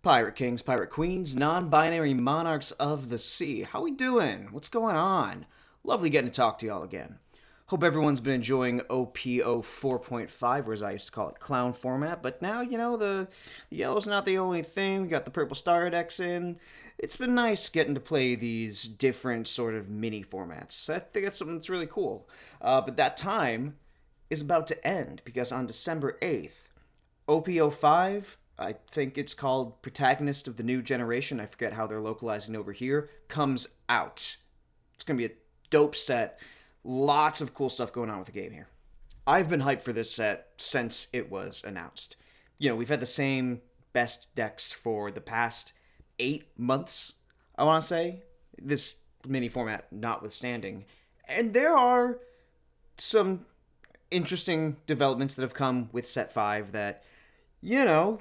Pirate kings, pirate queens, non-binary monarchs of the sea. How we doing? What's going on? Lovely getting to talk to y'all again. Hope everyone's been enjoying OP04.5, or as I used to call it, clown format. But now, the yellow's not the only thing. We got the purple star decks in. It's been nice getting to play these different sort of mini formats. I think that's something that's really cool. But that time is about to end because on December 8th, OP05, I think it's called Protagonist of the New Generation, I forget how they're localizing over here, comes out. It's going to be a dope set. Lots of cool stuff going on with the game here. I've been hyped for this set since it was announced. We've had the same best decks for the past 8 months, I want to say, this mini format notwithstanding. And there are some interesting developments that have come with set 5 that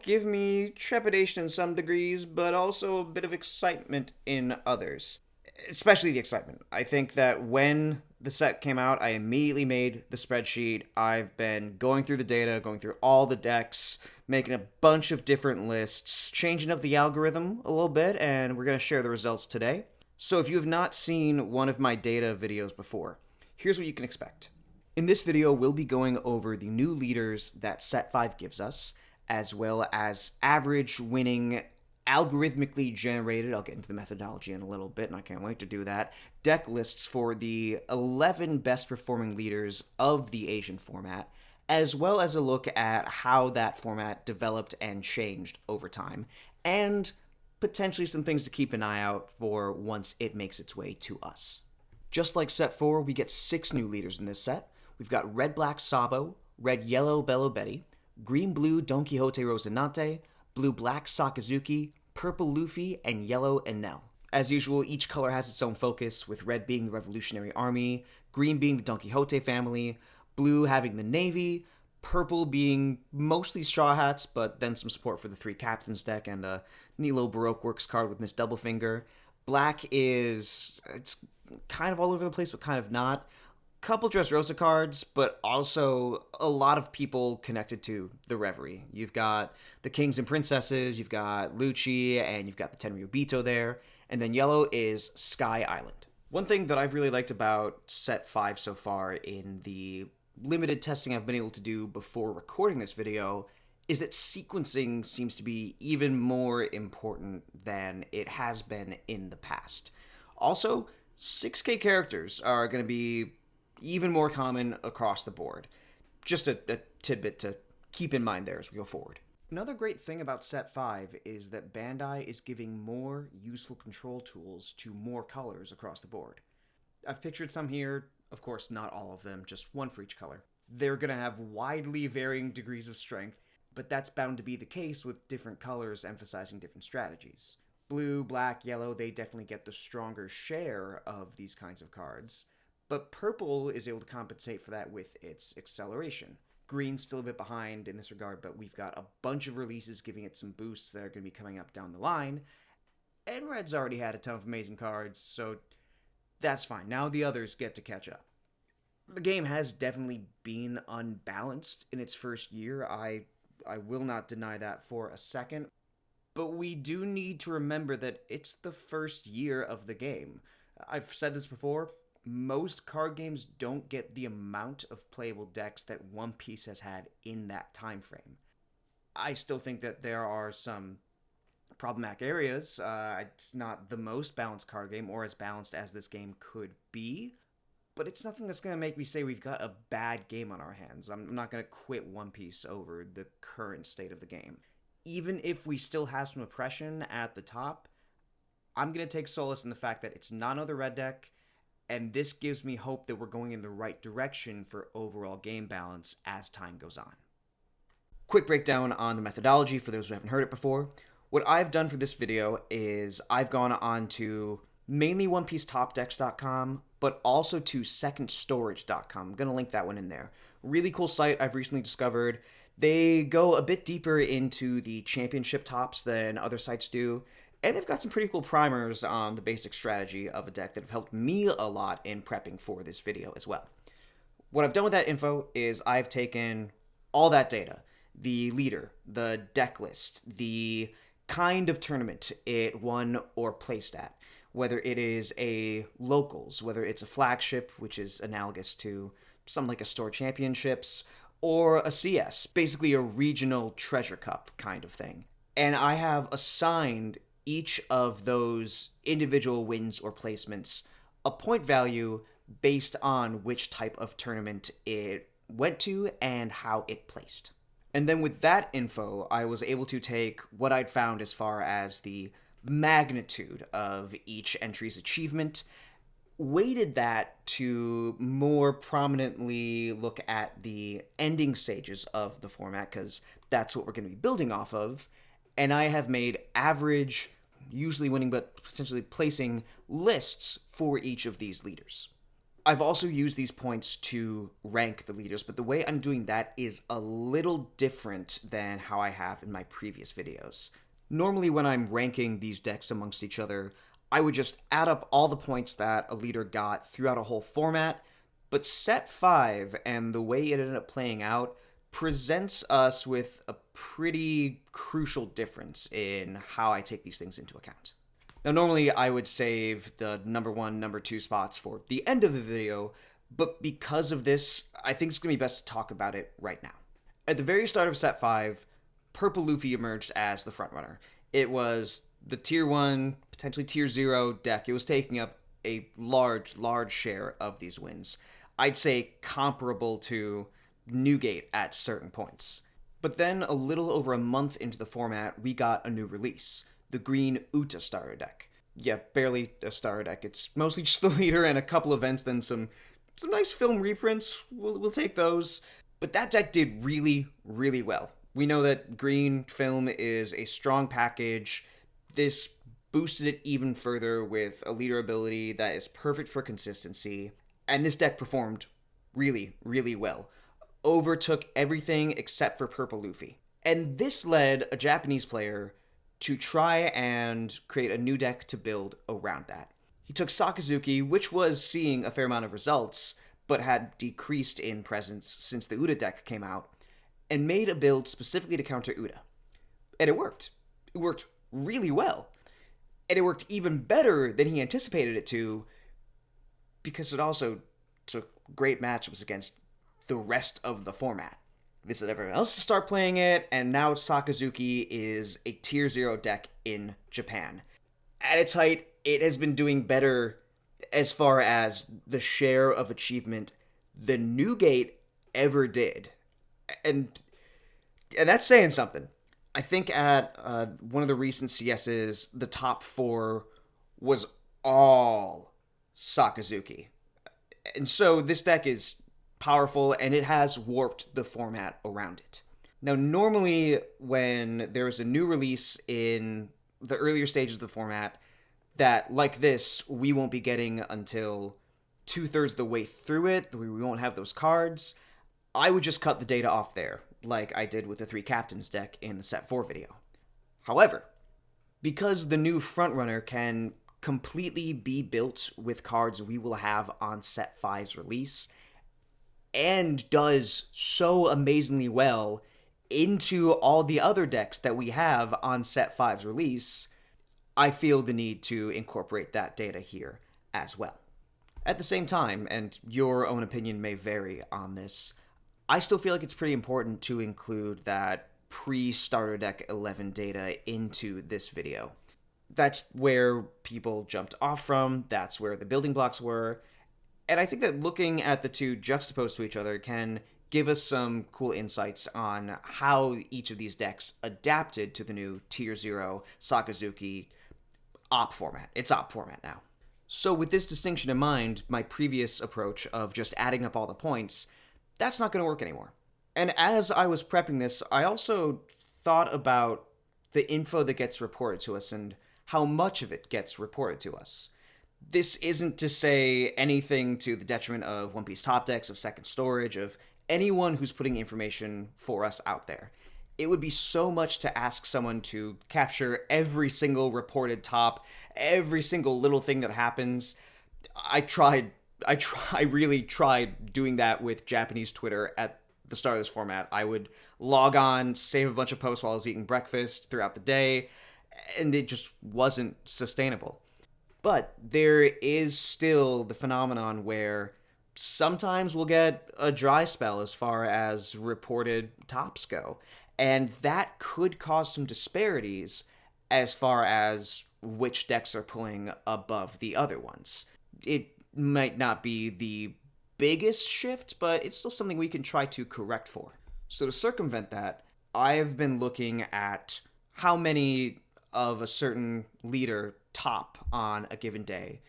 give me trepidation in some degrees, but also a bit of excitement in others. Especially the excitement. I think that when the set came out, I immediately made the spreadsheet. I've been going through the data, going through all the decks, making a bunch of different lists, changing up the algorithm a little bit, and we're going to share the results today. So if you have not seen one of my data videos before, here's what you can expect. In this video, we'll be going over the new leaders that set 5 gives us, as well as average winning, algorithmically generated, I'll get into the methodology in a little bit, and I can't wait to do that, deck lists for the 11 best performing leaders of the Asian format, as well as a look at how that format developed and changed over time, and potentially some things to keep an eye out for once it makes its way to us. Just like set 4, we get 6 new leaders in this set. We've got red-black Sabo, red-yellow Bello Betty, green-blue Don Quixote Rocinante, blue-black Sakazuki, purple Luffy, and yellow Enel. As usual, each color has its own focus, with red being the Revolutionary Army, green being the Don Quixote family, blue having the Navy, purple being mostly Straw Hats, but then some support for the 3 Captains deck and a neat little Baroque Works card with Miss Doublefinger. Black it's kind of all over the place, but kind of not. Couple Dressrosa cards, but also a lot of people connected to the Reverie. You've got the Kings and Princesses, you've got Lucci, and you've got the Tenryubito there, and then yellow is Sky Island. One thing that I've really liked about set 5 so far in the limited testing I've been able to do before recording this video is that sequencing seems to be even more important than it has been in the past. Also, 6K characters are going to be even more common across the board. Just a tidbit to keep in mind there as we go forward. Another great thing about set 5 is that Bandai is giving more useful control tools to more colors across the board. I've pictured some here, of course not all of them, just one for each color. They're going to have widely varying degrees of strength, but that's bound to be the case with different colors emphasizing different strategies. Blue, black, yellow, they definitely get the stronger share of these kinds of cards. But purple is able to compensate for that with its acceleration. Green's still a bit behind in this regard, but we've got a bunch of releases giving it some boosts that are going to be coming up down the line. And red's already had a ton of amazing cards, so that's fine. Now the others get to catch up. The game has definitely been unbalanced in its first year. I will not deny that for a second. But we do need to remember that it's the first year of the game. I've said this before. Most card games don't get the amount of playable decks that One Piece has had in that time frame. I still think that there are some problematic areas. It's not the most balanced card game, or as balanced as this game could be, but it's nothing that's going to make me say we've got a bad game on our hands. I'm not going to quit One Piece over the current state of the game. Even if we still have some oppression at the top, I'm going to take solace in the fact that it's not another red deck, and this gives me hope that we're going in the right direction for overall game balance as time goes on. Quick breakdown on the methodology for those who haven't heard it before. What I've done for this video is I've gone on to mainly OnePieceTopDecks.com, but also to SecondStorage.com. I'm going to link that one in there. Really cool site I've recently discovered. They go a bit deeper into the championship tops than other sites do. And they've got some pretty cool primers on the basic strategy of a deck that have helped me a lot in prepping for this video as well. What I've done with that info is I've taken all that data, the leader, the deck list, the kind of tournament it won or placed at. Whether it is a locals, whether it's a flagship, which is analogous to something like a store championships, or a CS, basically a regional treasure cup kind of thing. And I have assigned each of those individual wins or placements a point value based on which type of tournament it went to and how it placed. And then with that info, I was able to take what I'd found as far as the magnitude of each entry's achievement, weighted that to more prominently look at the ending stages of the format, because that's what we're going to be building off of, and I have made average, usually winning but potentially placing lists for each of these leaders. I've also used these points to rank the leaders, but the way I'm doing that is a little different than how I have in my previous videos. Normally when I'm ranking these decks amongst each other, I would just add up all the points that a leader got throughout a whole format, but set 5 and the way it ended up playing out presents us with a pretty crucial difference in how I take these things into account. Now, normally I would save the number 1, number 2 spots for the end of the video, but because of this, I think it's going to be best to talk about it right now. At the very start of set 5, Purple Luffy emerged as the frontrunner. It was the tier 1, potentially tier 0 deck. It was taking up a large share of these wins. I'd say comparable to Newgate at certain points. But then, a little over a month into the format, we got a new release. The green Uta starter deck. Yeah, barely a starter deck. It's mostly just the leader and a couple events, then some nice film reprints. We'll take those. But that deck did really well. We know that green film is a strong package. This boosted it even further with a leader ability that is perfect for consistency. And this deck performed really well. Overtook everything except for Purple Luffy. And this led a Japanese player to try and create a new deck to build around that. He took Sakazuki, which was seeing a fair amount of results, but had decreased in presence since the Uta deck came out, and made a build specifically to counter Uta. And it worked. It worked really well. And it worked even better than he anticipated it to, because it also took great matchups against the rest of the format. This led everyone else to start playing it, and now Sakazuki is a tier 0 deck in Japan. At its height, it has been doing better as far as the share of achievement than Newgate ever did. And that's saying something. I think at one of the recent CSs, the top 4 was all Sakazuki. And so this deck is powerful, and it has warped the format around it. Now, normally when there's a new release in the earlier stages of the format that, like this, we won't be getting until 2/3 the way through it, we won't have those cards, I would just cut the data off there, like I did with the 3 captains deck in the set 4 video. However, because the new frontrunner can completely be built with cards we will have on set 5's release, and does so amazingly well into all the other decks that we have on set 5's release, I feel the need to incorporate that data here as well. At the same time, and your own opinion may vary on this, I still feel like it's pretty important to include that pre-starter deck 11 data into this video. That's where people jumped off from, that's where the building blocks were, and I think that looking at the two juxtaposed to each other can give us some cool insights on how each of these decks adapted to the new Tier 0 Sakazuki OP format. It's OP format now. So with this distinction in mind, my previous approach of just adding up all the points, that's not going to work anymore. And as I was prepping this, I also thought about the info that gets reported to us and how much of it gets reported to us. This isn't to say anything to the detriment of One Piece top decks, of second storage, of anyone who's putting information for us out there. It would be so much to ask someone to capture every single reported top, every single little thing that happens. I really tried doing that with Japanese Twitter at the start of this format. I would log on, save a bunch of posts while I was eating breakfast throughout the day, and it just wasn't sustainable. But there is still the phenomenon where sometimes we'll get a dry spell as far as reported tops go, and that could cause some disparities as far as which decks are pulling above the other ones. It might not be the biggest shift, but it's still something we can try to correct for. So to circumvent that, I've been looking at how many of a certain leader top on a given day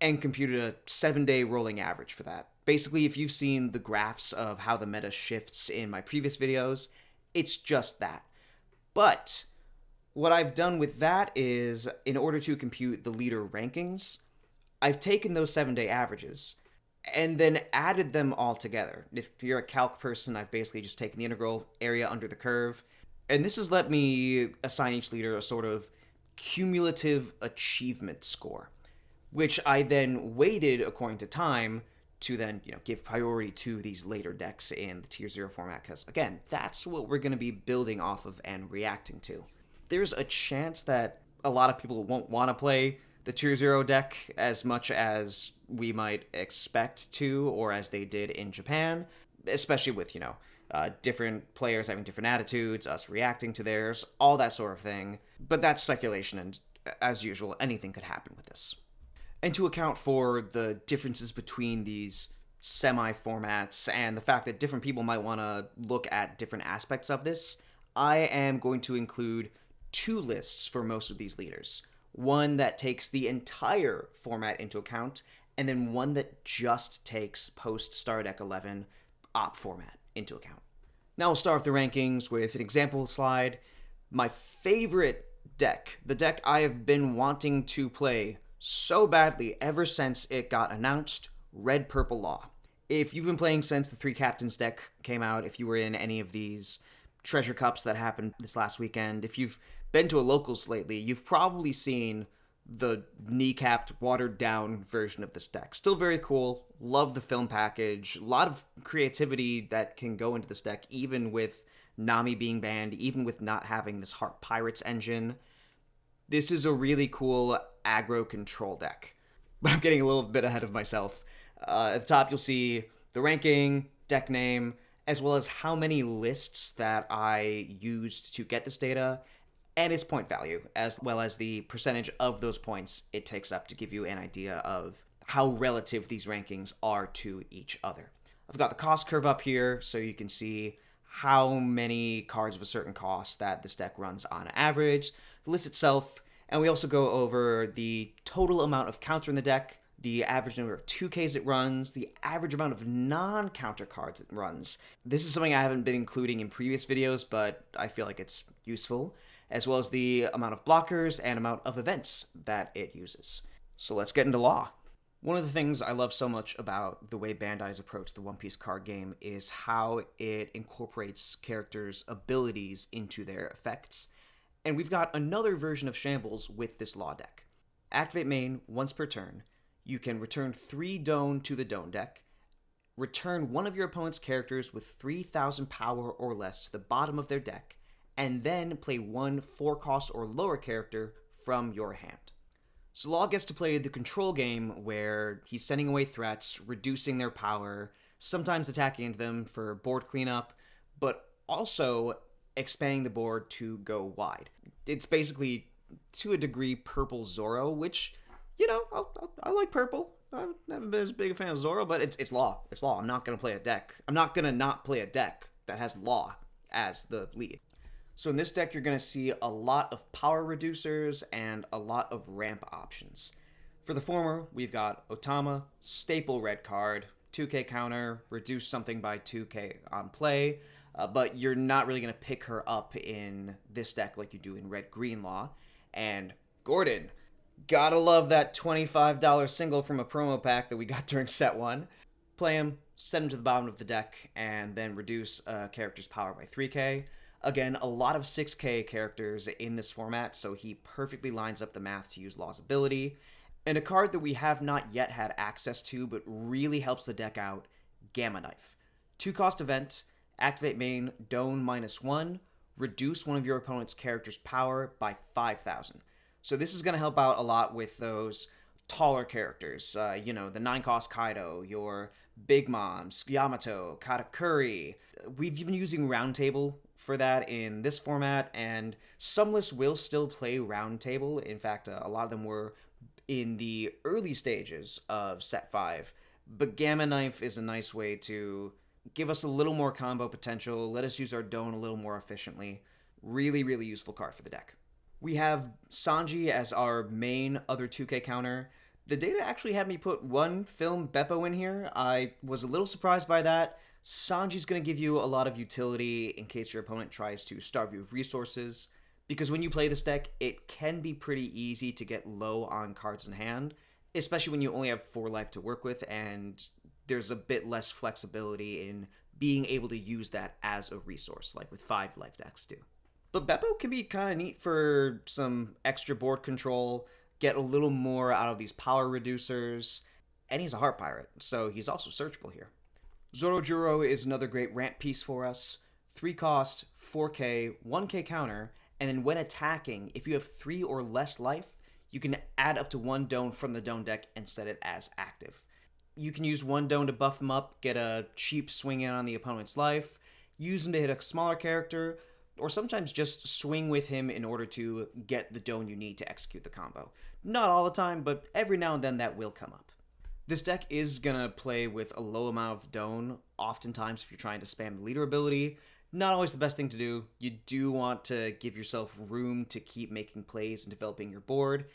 and computed a 7-day rolling average for that. Basically, if you've seen the graphs of how the meta shifts in my previous videos, it's just that. But what I've done with that is, in order to compute the leader rankings, I've taken those 7-day averages and then added them all together. If you're a calc person, I've basically just taken the integral area under the curve, and this has let me assign each leader a sort of cumulative achievement score, which I then weighted according to time to then, give priority to these later decks in the Tier 0 format, because, again, that's what we're going to be building off of and reacting to. There's a chance that a lot of people won't want to play the Tier 0 deck as much as we might expect to, or as they did in Japan, especially with, different players having different attitudes, us reacting to theirs, all that sort of thing. But that's speculation, and as usual, anything could happen with this. And to account for the differences between these semi-formats and the fact that different people might want to look at different aspects of this, I am going to include 2 lists for most of these leaders. One that takes the entire format into account, and then one that just takes post-Star Deck 11 op format into account. Now we'll start with the rankings with an example slide. My favorite deck, the deck I have been wanting to play so badly ever since it got announced, Red Purple Law. If you've been playing since the 3 Captains deck came out, if you were in any of these Treasure Cups that happened this last weekend, if you've been to a locals lately, you've probably seen the kneecapped, watered-down version of this deck. Still very cool. Love the film package. A lot of creativity that can go into this deck, even with Nami being banned, even with not having this Heart Pirates engine. This is a really cool aggro control deck. But I'm getting a little bit ahead of myself. At the top, you'll see the ranking, deck name, as well as how many lists that I used to get this data, and its point value, as well as the percentage of those points it takes up to give you an idea of how relative these rankings are to each other. I've got the cost curve up here, so you can see how many cards of a certain cost that this deck runs on average, the list itself, and we also go over the total amount of counter in the deck, the average number of 2Ks it runs, the average amount of non-counter cards it runs. This is something I haven't been including in previous videos, but I feel like it's useful, as well as the amount of blockers and amount of events that it uses. So let's get into law. One of the things I love so much about the way Bandai's approach the One Piece card game is how it incorporates characters' abilities into their effects. And we've got another version of Shambles with this law deck. Activate main once per turn. You can return 3 Doan to the Doan deck. Return one of your opponent's characters with 3,000 power or less to the bottom of their deck, and then play 1 4-cost or lower character from your hand. So Law gets to play the control game where he's sending away threats, reducing their power, sometimes attacking into them for board cleanup, but also expanding the board to go wide. It's basically, to a degree, purple Zoro, which, I like purple. I haven't been as big a fan of Zoro, but it's Law. It's Law. I'm not going to play a deck. I'm not going to not play a deck that has Law as the lead. So in this deck, you're going to see a lot of power reducers and a lot of ramp options. For the former, we've got Otama, staple red card, 2k counter, reduce something by 2k on play, but you're not really going to pick her up in this deck like you do in red-green Law. And Gordon, gotta love that $25 single from a promo pack that we got during set 1. Play him, send him to the bottom of the deck, and then reduce a character's power by 3k. Again, a lot of 6k characters in this format, so he perfectly lines up the math to use Law's ability. And a card that we have not yet had access to, but really helps the deck out, Gamma Knife. 2-cost event, activate main, Doan -1, reduce one of your opponent's character's power by 5,000. So this is going to help out a lot with those taller characters. The 9-cost Kaido, your Big Moms, Yamato, Katakuri. We've been using Roundtable for that in this format, and some lists will still play Roundtable. In fact, a lot of them were in the early stages of Set 5. But Gamma Knife is a nice way to give us a little more combo potential, let us use our Don a little more efficiently. Really, really useful card for the deck. We have Sanji as our main other 2K counter. The data actually had me put one film Beppo in here. I was a little surprised by that. Sanji's going to give you a lot of utility in case your opponent tries to starve you of resources, because when you play this deck, it can be pretty easy to get low on cards in hand, especially when you only have 4 life to work with, and there's a bit less flexibility in being able to use that as a resource, like with 5 life decks do. But Beppo can be kind of neat for some extra board control, get a little more out of these power reducers, and he's a Heart Pirate, so he's also searchable here. Zorojuro is another great ramp piece for us. 3 cost, 4K, 1K counter, and then when attacking, if you have 3 or less life, you can add up to 1 Don from the Don deck and set it as active. You can use 1 Don to buff him up, get a cheap swing in on the opponent's life, use him to hit a smaller character, or sometimes just swing with him in order to get the Don you need to execute the combo. Not all the time, but every now and then that will come up. This deck is going to play with a low amount of Don, oftentimes if you're trying to spam the leader ability. Not always the best thing to do. You do want to give yourself room to keep making plays and developing your board,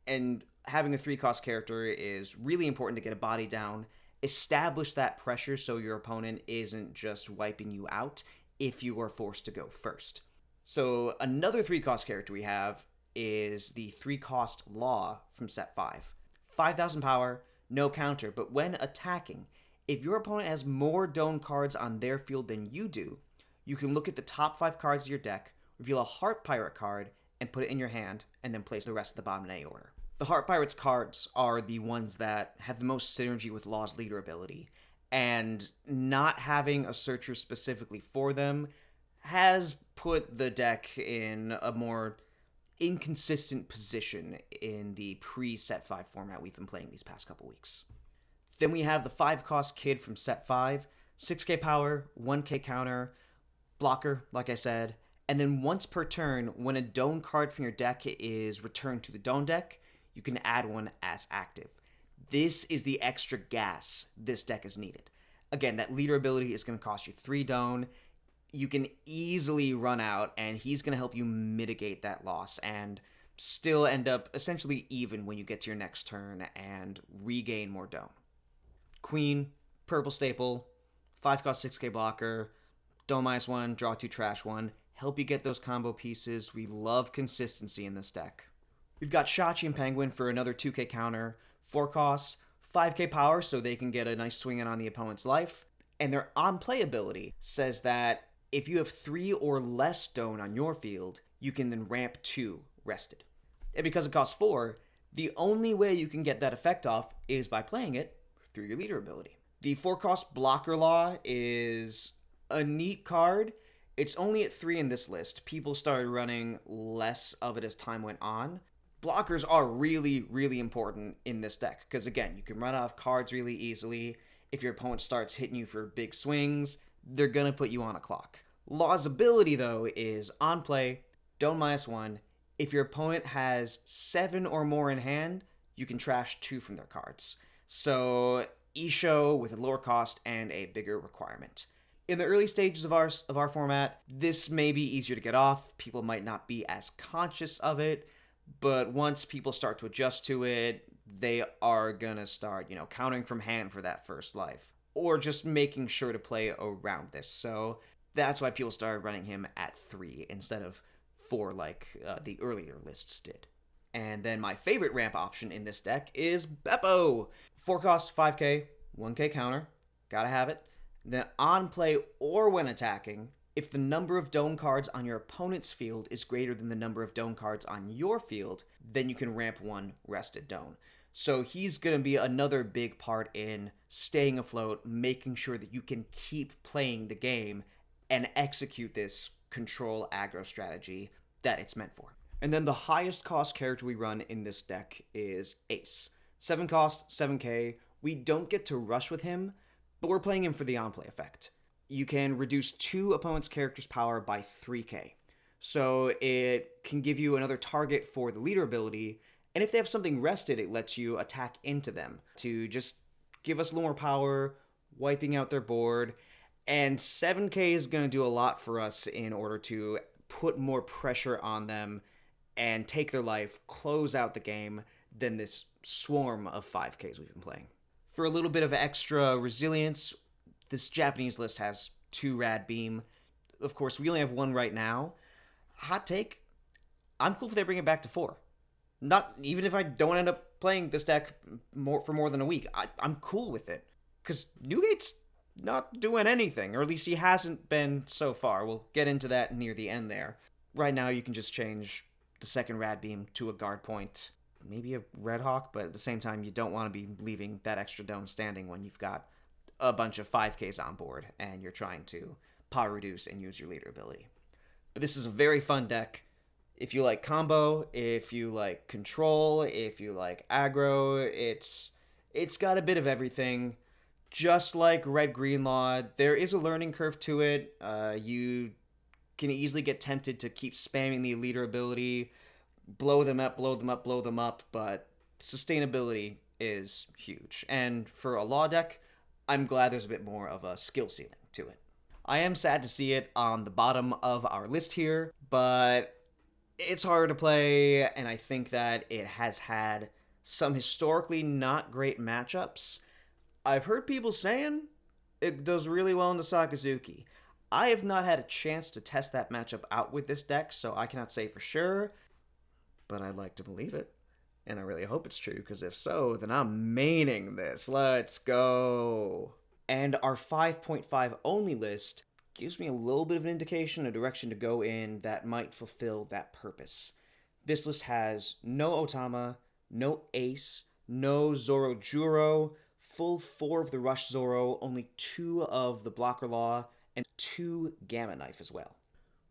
and having a 3-cost character is really important to get a body down, establish that pressure so your opponent isn't just wiping you out if you are forced to go first. So another 3-cost character we have is the 3-cost Law from Set 5. 5,000 power, no counter, but when attacking, if your opponent has more Don cards on their field than you do, you can look at the top 5 cards of your deck, reveal a Heart Pirate card, and put it in your hand, and then place the rest of the bottom in any order. The Heart Pirates cards are the ones that have the most synergy with Law's leader ability, and not having a searcher specifically for them has put the deck in a more inconsistent position in the pre-Set 5 format we've been playing these past couple weeks. Then we have the 5-cost Kid from Set 5, 6k power, 1k counter, blocker, like I said, and then once per turn, when a Don card from your deck is returned to the Don deck, you can add one as active. This is the extra gas this deck is needed. Again, that leader ability is going to cost you 3 Don. You can easily run out, and he's going to help you mitigate that loss and still end up essentially even when you get to your next turn and regain more Don. Queen, purple staple, 5-cost 6k blocker, Don -1, draw 2, trash 1, help you get those combo pieces. We love consistency in this deck. We've got Shachi and Penguin for another 2k counter, 4 costs, 5k power so they can get a nice swing in on the opponent's life, and their on-play ability says that if you have 3 or less Don on your field, you can then ramp 2 rested. And because it costs 4, the only way you can get that effect off is by playing it through your leader ability. The 4-cost Blocker Law is a neat card. It's only at 3 in this list. People started running less of it as time went on. Blockers are really, really important in this deck because, again, you can run out of cards really easily. If your opponent starts hitting you for big swings, they're going to put you on a clock. Law's ability, though, is on play, Don -1. If your opponent has 7 or more in hand, you can trash 2 from their cards. So, Isho with a lower cost and a bigger requirement. In the early stages of our format, this may be easier to get off. People might not be as conscious of it, but once people start to adjust to it, they are going to start, counting from hand for that first life, or just making sure to play around this. So that's why people started running him at 3 instead of 4 like the earlier lists did. And then my favorite ramp option in this deck is Beppo. 4 cost, 5k, 1k counter, gotta have it. Then on play or when attacking, if the number of Don cards on your opponent's field is greater than the number of Don cards on your field, then you can ramp 1 rested Don. So he's going to be another big part in staying afloat, making sure that you can keep playing the game and execute this control aggro strategy that it's meant for. And then the highest cost character we run in this deck is Ace. 7 cost, 7k. We don't get to rush with him, but we're playing him for the on-play effect. You can reduce 2 opponents' characters' power by 3k. So it can give you another target for the leader ability, and if they have something rested, it lets you attack into them to just give us a little more power, wiping out their board. And 7k is going to do a lot for us in order to put more pressure on them and take their life, close out the game, than this swarm of 5ks we've been playing. For a little bit of extra resilience, this Japanese list has 2 Rad Beam. Of course, we only have 1 right now. Hot take, I'm cool if they bring it back to 4. Not even if I don't end up playing this deck for more than a week. I'm cool with it. Because Newgate's not doing anything, or at least he hasn't been so far. We'll get into that near the end there. Right now, you can just change the second Rad Beam to a guard point. Maybe a Red Hawk, but at the same time, you don't want to be leaving that extra dome standing when you've got a bunch of 5ks on board and you're trying to power reduce and use your leader ability. But this is a very fun deck. If you like combo, if you like control, if you like aggro, it's got a bit of everything. Just like Red Greenlaw, there is a learning curve to it. You can easily get tempted to keep spamming the leader ability, blow them up, but sustainability is huge. And for a law deck, I'm glad there's a bit more of a skill ceiling to it. I am sad to see it on the bottom of our list here, but it's harder to play, and I think that it has had some historically not great matchups. I've heard people saying it does really well into Sakazuki. I have not had a chance to test that matchup out with this deck, so I cannot say for sure, but I'd like to believe it. And I really hope it's true, because if so, then I'm maining this. Let's go. And our 5.5 only list gives me a little bit of an indication, a direction to go in that might fulfill that purpose. This list has no Otama, no Ace, no Zoro Juro, full 4 of the Rush Zoro, only 2 of the Blocker Law, and 2 Gamma Knife as well.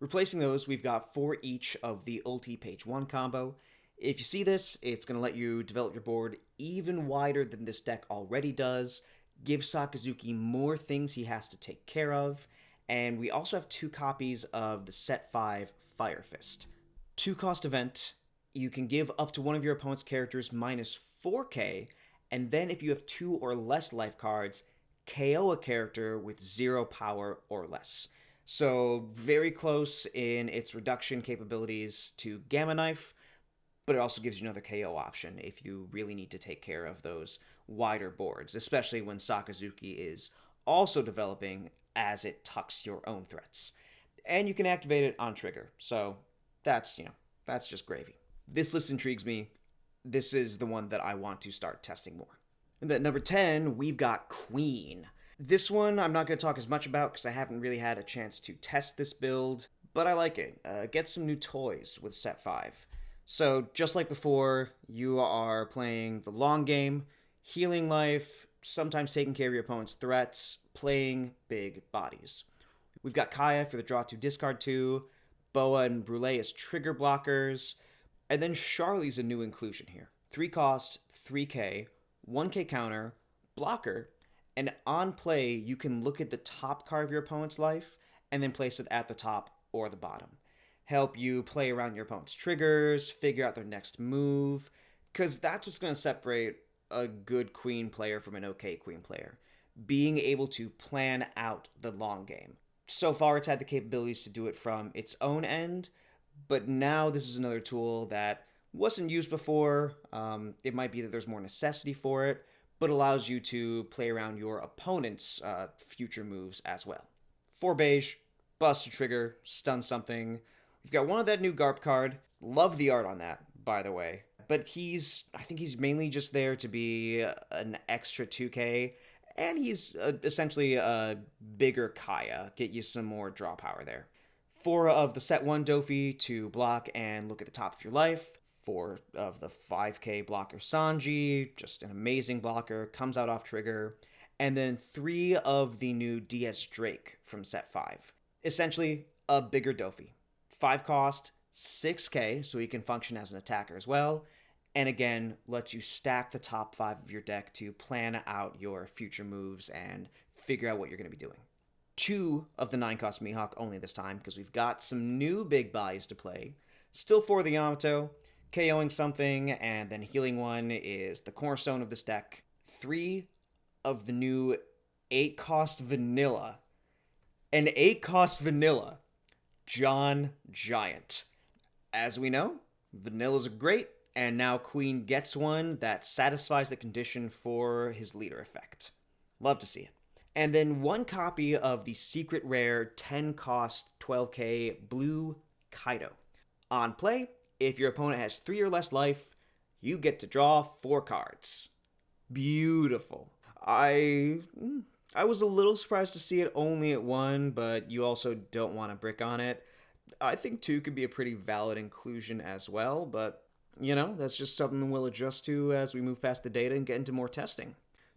Replacing those, we've got 4 each of the Ulti Page 1 combo. If you see this, it's going to let you develop your board even wider than this deck already does, give Sakazuki more things he has to take care of, and we also have 2 copies of the Set 5 Fire Fist. 2-cost event, you can give up to one of your opponent's characters minus 4k, and then if you have 2 or less life cards, KO a character with 0 power or less. So very close in its reduction capabilities to Gamma Knife, but it also gives you another KO option if you really need to take care of those wider boards, especially when Sakazuki is also developing as it tucks your own threats. And you can activate it on trigger, so that's just gravy. This list intrigues me. This is the one that I want to start testing more. And at number 10, we've got Queen. This one I'm not going to talk as much about because I haven't really had a chance to test this build, but I like it. Get some new toys with Set 5. So just like before, you are playing the long game, healing life, sometimes taking care of your opponent's threats, playing big bodies. We've got Kaya for the draw 2, discard 2, Boa and Brule as trigger blockers, and then Charlie's a new inclusion here. 3 cost, 3k, 1k counter, blocker, and on play, you can look at the top card of your opponent's life and then place it at the top or the bottom. Help you play around your opponent's triggers, figure out their next move, because that's what's going to separate a good Queen player from an okay Queen player. Being able to plan out the long game. So far, it's had the capabilities to do it from its own end, but now this is another tool that wasn't used before. It might be that there's more necessity for it, but allows you to play around your opponent's future moves as well. 4 beige, bust a trigger, stun something. We've got one of that new Garp card. Love the art on that, by the way. But I think he's mainly just there to be an extra 2k, and he's essentially a bigger Kaya, get you some more draw power there. 4 of the Set 1 Dofi to block and look at the top of your life. 4 of the 5k blocker Sanji, just an amazing blocker, comes out off trigger. And then 3 of the new DS Drake from Set 5. Essentially, a bigger Dofi. 5 cost, 6k, so he can function as an attacker as well. And again, lets you stack the top 5 of your deck to plan out your future moves and figure out what you're going to be doing. 2 of the 9 cost Mihawk only this time, because we've got some new big buys to play. Still 4 of the Yamato, KOing something, and then healing 1 is the cornerstone of this deck. 3 of the new 8 cost vanilla. An 8 cost vanilla, John Giant. As we know, vanillas are great, and now Queen gets one that satisfies the condition for his leader effect. Love to see it. And then 1 copy of the secret rare 10 cost 12k blue Kaido. On play, if your opponent has 3 or less life, you get to draw 4 cards. Beautiful. I was a little surprised to see it only at 1, but you also don't want to brick on it. I think 2 could be a pretty valid inclusion as well, but, that's just something we'll adjust to as we move past the data and get into more testing.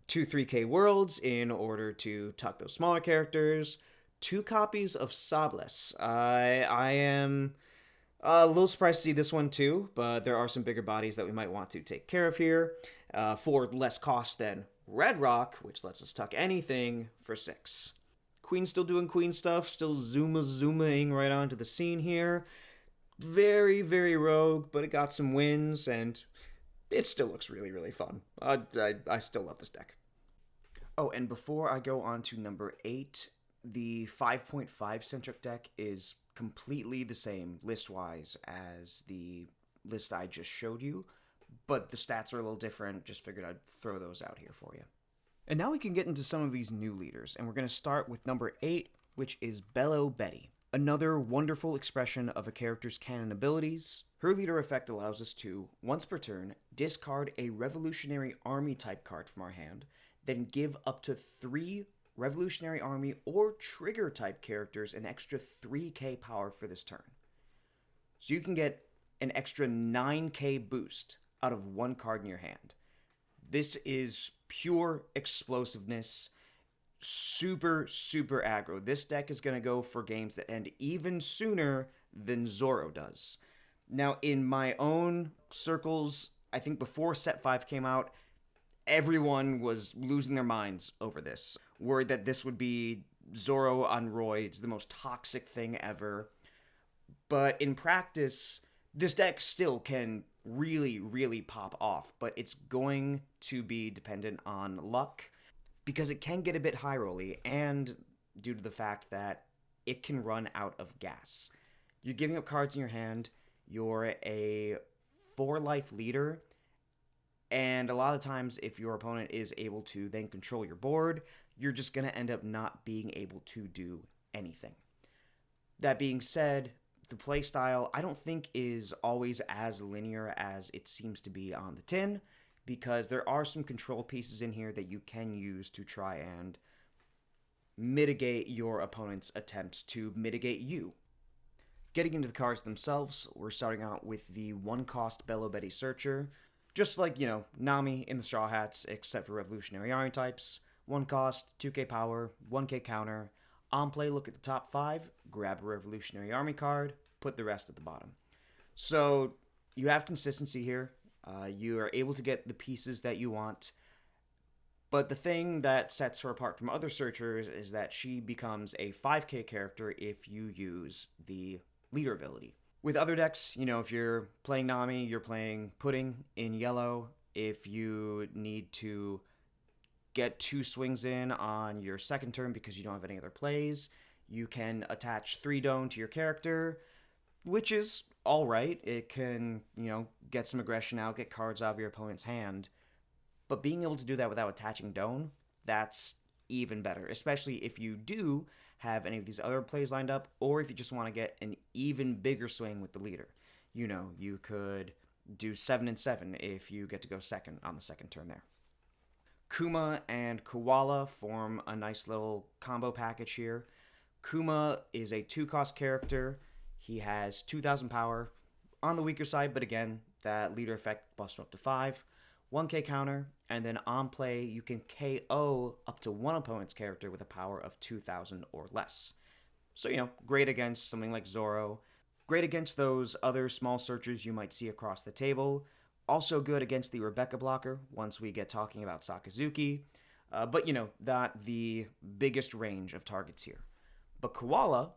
2 3k worlds in order to tuck those smaller characters. 2 copies of Sables. I am a little surprised to see this one too, but there are some bigger bodies that we might want to take care of here for less cost than Red Rock, which lets us tuck anything for 6. Queen's still doing Queen stuff, still zooming right onto the scene here. Very, very rogue, but it got some wins, and it still looks really, really fun. I still love this deck. Oh, and before I go on to number 8, the 5.5 centric deck is completely the same list-wise as the list I just showed you, but the stats are a little different. Just figured I'd throw those out here for you. And now we can get into some of these new leaders, and we're going to start with number 8, which is Bello Betty. Another wonderful expression of a character's canon abilities. Her leader effect allows us to, once per turn, discard a Revolutionary Army type card from our hand, then give up to 3 Revolutionary Army or Trigger type characters an extra 3k power for this turn. So you can get an extra 9k boost out of 1 card in your hand. This is pure explosiveness, super, super aggro. This deck is going to go for games that end even sooner than Zoro does. Now, in my own circles, I think before Set 5 came out, everyone was losing their minds over this. Worried that this would be Zoro on roids, the most toxic thing ever. But in practice, this deck still can really, really pop off, but it's going to be dependent on luck because it can get a bit high rolly, and due to the fact that it can run out of gas. You're giving up cards in your hand, you're a 4-life leader, and a lot of times if your opponent is able to then control your board, you're just going to end up not being able to do anything. That being said, the playstyle I don't think is always as linear as it seems to be on the tin, because there are some control pieces in here that you can use to try and mitigate your opponent's attempts to mitigate you. Getting into the cards themselves, we're starting out with the 1-cost Bello Betty Searcher. Just like, Nami in the Straw Hats, except for Revolutionary Army types. 1 cost, 2k power, 1k counter. On play, look at the top 5, grab a Revolutionary Army card, put the rest at the bottom. So, you have consistency here. You are able to get the pieces that you want. But the thing that sets her apart from other searchers is that she becomes a 5k character if you use the leader ability. With other decks, if you're playing Nami, you're playing Pudding in yellow. If you need to get 2 swings in on your second turn because you don't have any other plays, you can attach 3 Doan to your character, which is alright. It can, get some aggression out, get cards out of your opponent's hand. But being able to do that without attaching Doan, that's even better, especially if you do have any of these other plays lined up, or if you just want to get an even bigger swing with the leader. You could do 7 and 7 if you get to go second on the second turn there. Kuma and Koala form a nice little combo package here. Kuma is a 2-cost character. He has 2,000 power on the weaker side, but again, that leader effect buffs him up to 5. 1k counter, and then on play, you can KO up to 1 opponent's character with a power of 2,000 or less. So, great against something like Zoro. Great against those other small searchers you might see across the table. Also good against the Rebecca blocker once we get talking about Sakazuki. But, not the biggest range of targets here. But Koala,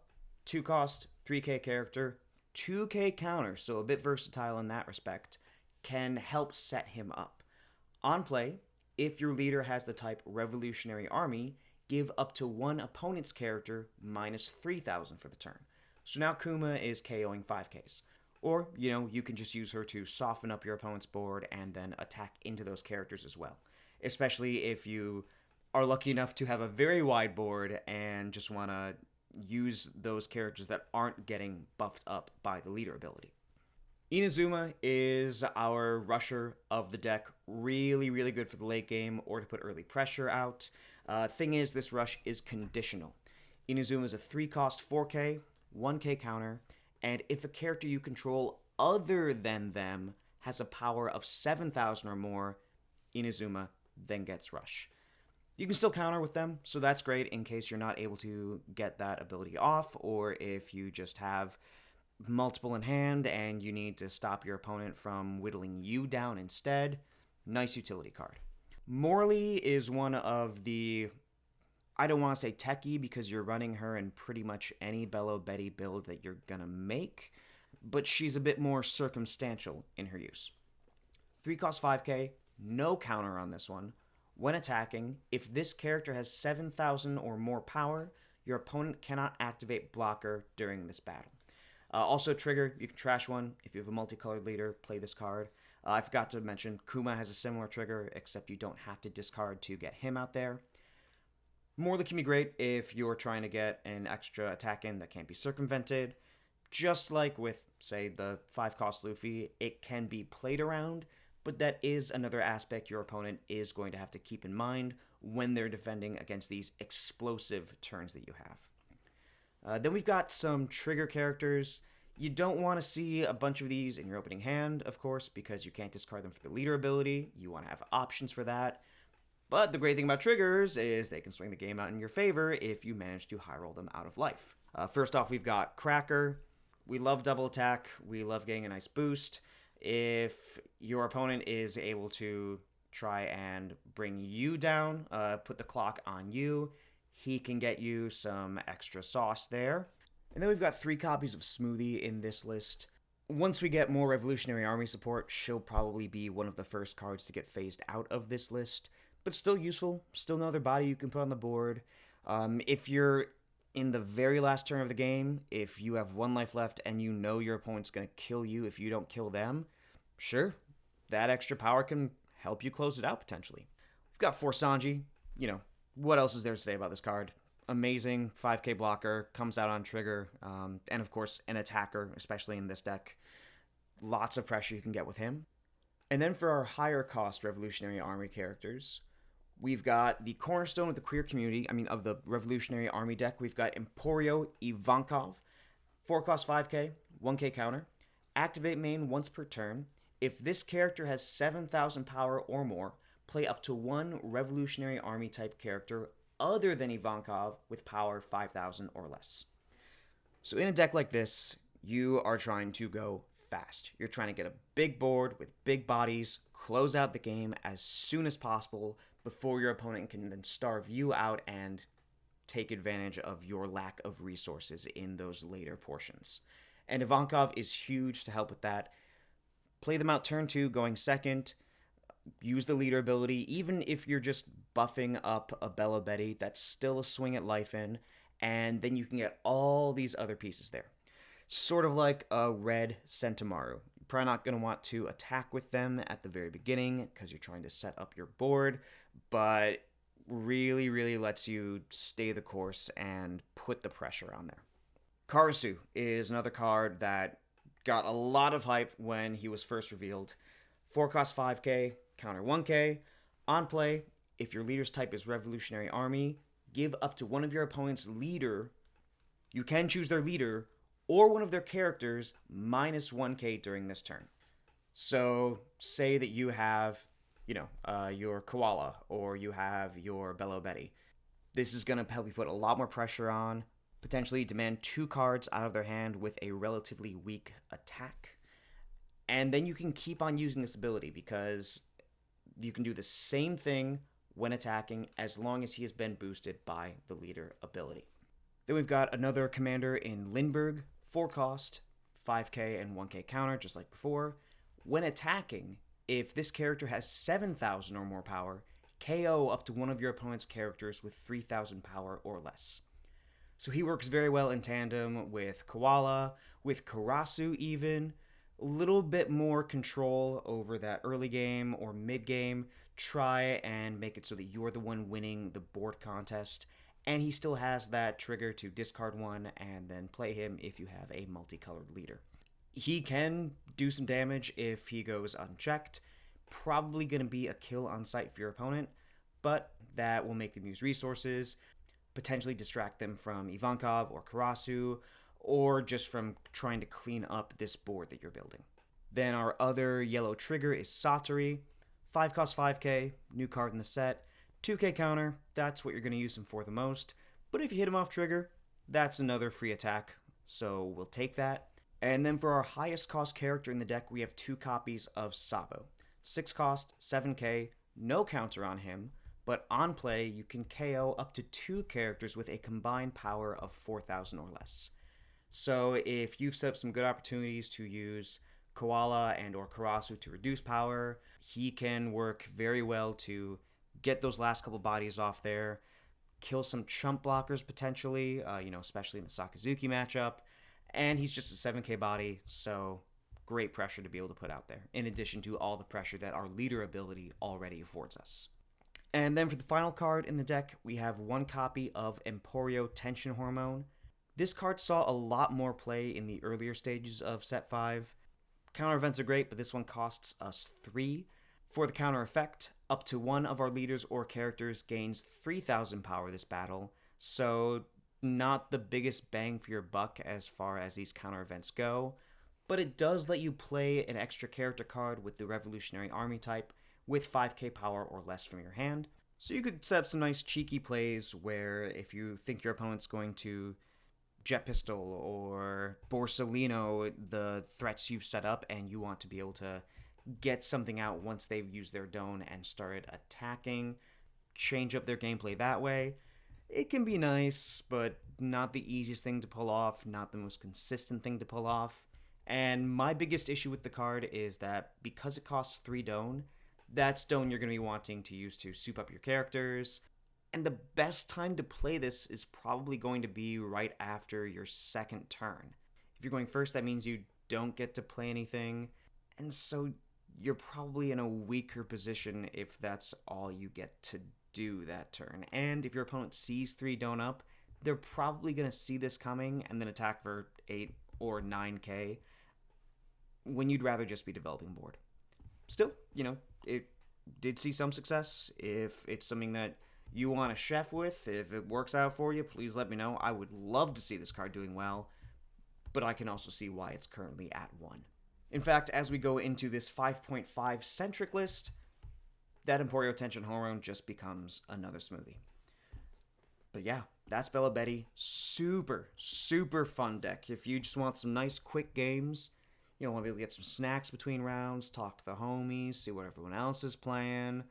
2 cost, 3k character, 2k counter, so a bit versatile in that respect, can help set him up. On play, if your leader has the type Revolutionary Army, give up to one opponent's character minus 3,000 for the turn. So now Kuma is KOing 5Ks. Or, you can just use her to soften up your opponent's board and then attack into those characters as well. Especially if you are lucky enough to have a very wide board and just want to use those characters that aren't getting buffed up by the leader ability. Inazuma is our rusher of the deck. Really, really good for the late game or to put early pressure out. Thing is, this rush is conditional. Inazuma is a 3-cost 4k, 1k counter, and if a character you control other than them has a power of 7,000 or more, Inazuma then gets rush. You can still counter with them, so that's great in case you're not able to get that ability off, or if you just have multiple in hand and you need to stop your opponent from whittling you down instead. Nice utility card. Morley is one of the, I don't want to say techie because you're running her in pretty much any Bello Betty build that you're going to make, but she's a bit more circumstantial in her use. 3 cost 5k, no counter on this one. When attacking, if this character has 7,000 or more power, your opponent cannot activate blocker during this battle. Also, trigger, you can trash one. If you have a multicolored leader, play this card. I forgot to mention, Kuma has a similar trigger, except you don't have to discard to get him out there. Morley can be great if you're trying to get an extra attack in that can't be circumvented. Just like with, say, the 5-cost Luffy, it can be played around, but that is another aspect your opponent is going to have to keep in mind when they're defending against these explosive turns that you have. Then we've got some trigger characters. You don't want to see a bunch of these in your opening hand, of course, because you can't discard them for the leader ability. You want to have options for that. But the great thing about triggers is they can swing the game out in your favor if you manage to high roll them out of life. First off, we've got Cracker. We love double attack. We love getting a nice boost. If your opponent is able to try and bring you down, put the clock on you, he can get you some extra sauce there. And then we've got 3 copies of Smoothie in this list. Once we get more Revolutionary Army support, she'll probably be one of the first cards to get phased out of this list, but still useful, still another body you can put on the board. If you're in the very last turn of the game, if you have 1 life left and you know your opponent's going to kill you if you don't kill them, sure, that extra power can help you close it out potentially. We've got Forsanji. What else is there to say about this card? Amazing 5k blocker, comes out on trigger, and of course an attacker, especially in this deck. Lots of pressure you can get with him. And then for our higher cost Revolutionary Army characters, we've got the cornerstone of the queer community, of the Revolutionary Army deck, we've got Emporio Ivankov, 4 cost 5k, 1k counter, activate main once per turn. If this character has 7,000 power or more, play up to 1 Revolutionary Army type character other than Ivankov with power 5,000 or less. So in a deck like this, you are trying to go fast. You're trying to get a big board with big bodies, close out the game as soon as possible before your opponent can then starve you out and take advantage of your lack of resources in those later portions. And Ivankov is huge to help with that. Play them out turn 2, going second. Use the leader ability. Even if you're just buffing up a Bella Betty, that's still a swing at life in, and then you can get all these other pieces there. Sort of like a red Sentimaru. You're probably not going to want to attack with them at the very beginning because you're trying to set up your board, but really, really lets you stay the course and put the pressure on there. Karasu is another card that got a lot of hype when he was first revealed. 4 cost 5k, counter 1k. On play, if your leader's type is Revolutionary Army, give up to one of your opponent's leader. You can choose their leader or one of their characters minus 1k during this turn. So say that you have, your Koala or you have your Bello Betty. This is going to help you put a lot more pressure on. potentially demand 2 cards out of their hand with a relatively weak attack. And then you can keep on using this ability because you can do the same thing when attacking as long as he has been boosted by the leader ability. Then we've got another commander in Lindbergh, 4 cost, 5k and 1k counter, just like before. When attacking, if this character has 7,000 or more power, KO up to one of your opponent's characters with 3,000 power or less. So he works very well in tandem with Koala, with Karasu even. A little bit more control over that early game or mid game. Try and make it so that you're the one winning the board contest. And he still has that trigger to discard one and then play him if you have a multicolored leader. He can do some damage if he goes unchecked. Probably going to be a kill on sight for your opponent, but that will make them use resources, potentially distract them from Ivankov or Karasu, or just from trying to clean up this board that you're building. Then our other yellow trigger is Satori. 5 cost 5k, new card in the set. 2k counter, that's what you're going to use him for the most. But if you hit him off trigger, that's another free attack, so we'll take that. And then for our highest cost character in the deck, we have 2 copies of Sabo. 6 cost, 7k, no counter on him, but on play you can KO up to 2 characters with a combined power of 4,000 or less. So if you've set up some good opportunities to use Koala and or Karasu to reduce power, he can work very well to get those last couple bodies off there, kill some chump blockers potentially, especially in the Sakazuki matchup, and he's just a 7k body, so great pressure to be able to put out there, in addition to all the pressure that our leader ability already affords us. And then for the final card in the deck, we have 1 copy of Emporio Tension Hormone. This card saw a lot more play in the earlier stages of Set 5. Counter events are great, but this one costs us 3. For the counter effect, up to one of our leaders or characters gains 3,000 power this battle, so not the biggest bang for your buck as far as these counter events go, but it does let you play an extra character card with the Revolutionary Army type with 5k power or less from your hand. So you could set up some nice cheeky plays where if you think your opponent's going to Jet Pistol or Borsellino, the threats you've set up, and you want to be able to get something out once they've used their Don and started attacking, change up their gameplay that way. It can be nice, but not the easiest thing to pull off, not the most consistent thing to pull off. And my biggest issue with the card is that because it costs 3 Don, that's Don you're going to be wanting to use to soup up your characters. And the best time to play this is probably going to be right after your second turn. If you're going first, that means you don't get to play anything, and so you're probably in a weaker position if that's all you get to do that turn. And if your opponent sees 3 Don up, they're probably going to see this coming and then attack for 8 or 9k when you'd rather just be developing board. Still, it did see some success. If it's something that you want to chef with, if it works out for you, please let me know. I would love to see this card doing well, but I can also see why it's currently at 1. In fact, as we go into this 5.5 centric list, that Emporio Tension Hormone just becomes another smoothie. But yeah, that's Bella Betty. Super, super fun deck. If you just want some nice quick games, want to be able to get some snacks between rounds, talk to the homies, see what everyone else is playing,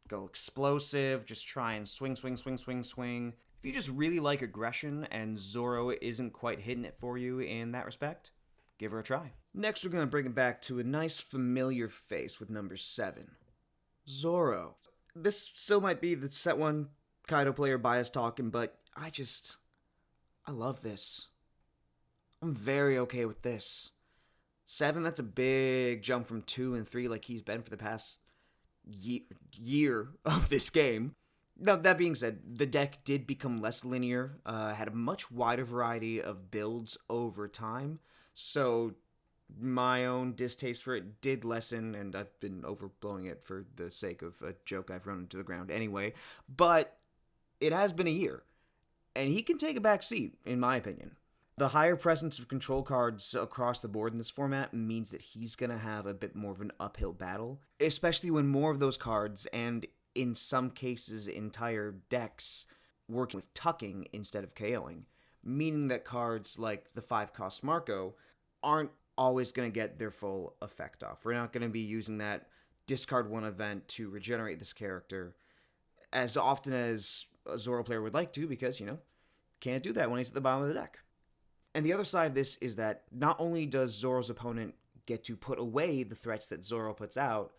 go explosive, just try and swing. If you just really like aggression and Zoro isn't quite hitting it for you in that respect, give her a try. Next, we're going to bring it back to a nice familiar face with number 7. Zoro. This still might be the set 1 Kaido player bias talking, but I love this. I'm very okay with this. 7, that's a big jump from 2 and 3 like he's been for the past year of this game. Now, that being said, the deck did become less linear, had a much wider variety of builds over time, so my own distaste for it did lessen, and I've been overblowing it for the sake of a joke I've run into the ground anyway, but it has been a year, and he can take a back seat, in my opinion. The higher presence of control cards across the board in this format means that he's going to have a bit more of an uphill battle, especially when more of those cards, and in some cases entire decks, working with tucking instead of KOing, meaning that cards like the 5-cost Marco aren't always going to get their full effect off. We're not going to be using that discard 1 event to regenerate this character as often as a Zoro player would like to, because, can't do that when he's at the bottom of the deck. And the other side of this is that not only does Zoro's opponent get to put away the threats that Zoro puts out,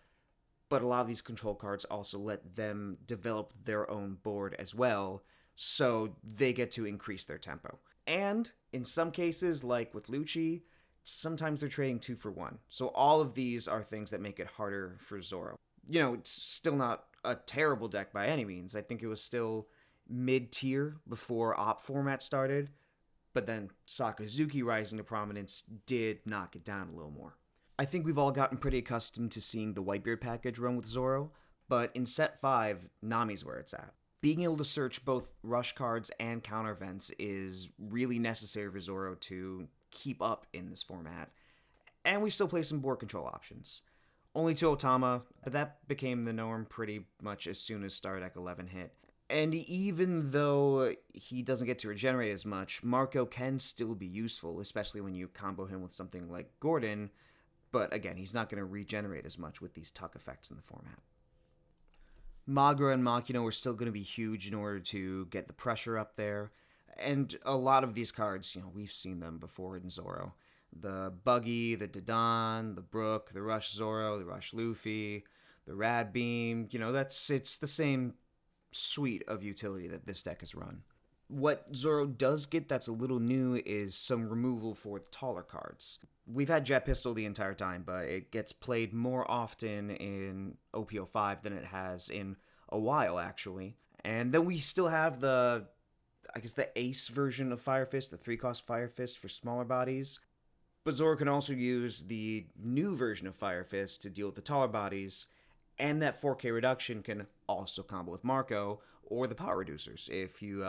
but a lot of these control cards also let them develop their own board as well, so they get to increase their tempo. And in some cases, like with Lucci, sometimes they're trading 2 for 1. So all of these are things that make it harder for Zoro. It's still not a terrible deck by any means. I think it was still mid-tier before Op format started, but then Sakazuki rising to prominence did knock it down a little more. I think we've all gotten pretty accustomed to seeing the Whitebeard package run with Zoro, but in set 5, Nami's where it's at. Being able to search both rush cards and counter events is really necessary for Zoro to keep up in this format, and we still play some board control options. Only 2 Otama, but that became the norm pretty much as soon as Star Deck 11 hit. And even though he doesn't get to regenerate as much, Marco can still be useful, especially when you combo him with something like Gordon, but again, he's not going to regenerate as much with these tuck effects in the format. Magra and Makino are still going to be huge in order to get the pressure up there, and a lot of these cards, we've seen them before in Zoro. The Buggy, the Dadan, the Brook, the Rush Zoro, the Rush Luffy, the Rad Beam, it's the same suite of utility that this deck has run. What Zoro does get that's a little new is some removal for the taller cards. We've had Jet Pistol the entire time, but it gets played more often in OP05 than it has in a while, actually. And then we still have the Ace version of Fire Fist, the 3-cost Fire Fist for smaller bodies. But Zoro can also use the new version of Fire Fist to deal with the taller bodies, and that 4K reduction can also combo with Marco or the power reducers if you